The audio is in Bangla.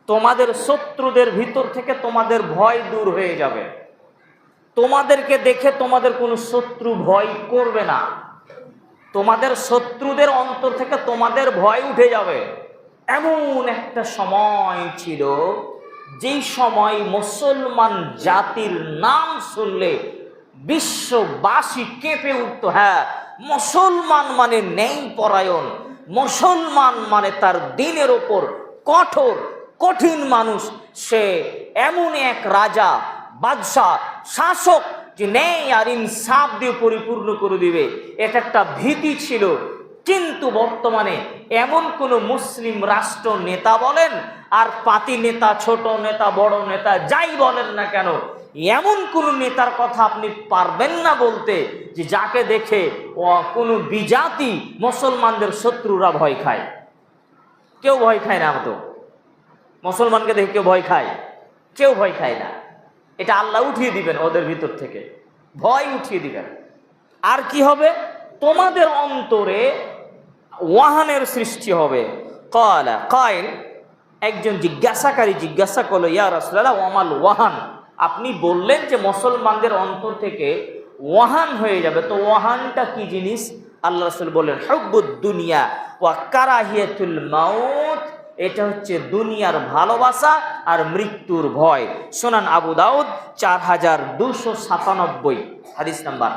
তোমাদের শত্রুদের ভিতর থেকে তোমাদের ভয় দূর হয়ে যাবে। তোমাদেরকে দেখে তোমাদের কোনো শত্রু ভয় করবে না। তোমাদের শত্রুদের অন্তর থেকে তোমাদের ভয় উঠে যাবে। এমন একটা সময় ছিল যেই সময় মুসলমান জাতির নাম শুনলে বিশ্ববাসী কেঁপে উঠত। হ্যাঁ, মুসলমান মানে ন্যায় পরায়ণ, মুসলমান মানে তার দিনের ওপর কঠোর কঠিন মানুষ। সে এমন এক রাজা, বাদশাহ, শাসক যে ন্যায় আর ইনসাফ দিয়ে পরিপূর্ণ করে দিবে, এটা একটা ভীতি ছিল। কিন্তু বর্তমানে এমন কোন মুসলিম রাষ্ট্র নেতা বলেন আর পাতি নেতা, ছোট নেতা, বড় নেতা, যাই বলেন না কেন, এমন কোন নেতার কথা আপনি পারবেন না বলতে যে যাকে দেখে কোনো বিজাতি মুসলমানদের শত্রুরা ভয় খায়। কেউ ভয় খায় না। তো মুসলমানকে দেখে কেউ ভয় খায়? কেউ ভয় খায় না। এটা আল্লাহ উঠিয়ে দিবেন, ওদের ভিতর থেকে ভয় উঠিয়ে দিবেন। আর কি হবে? তোমাদের অন্তরে ওয়াহানের সৃষ্টি হবে। ক্বালা কাইল, একজন জিজ্ঞাসাকারী জিজ্ঞাসা করলো, ইয়া রাসূলুল্লাহ ওয়ামাল ওয়াহান, আপনি বললেন যে মুসলমানদের অন্তর থেকে ওয়াহান হয়ে যাবে, তো ওয়াহানটা কি জিনিস? আল্লাহ রাসূল বললেন, হুব্বুদ দুনিয়া ওয়া কারাহিয়াতুল মাউত, এটা হচ্ছে দুনিয়ার ভালোবাসা আর মৃত্যুর ভয়। সুনান আবু দাউদ 4297 হাদিস নাম্বার।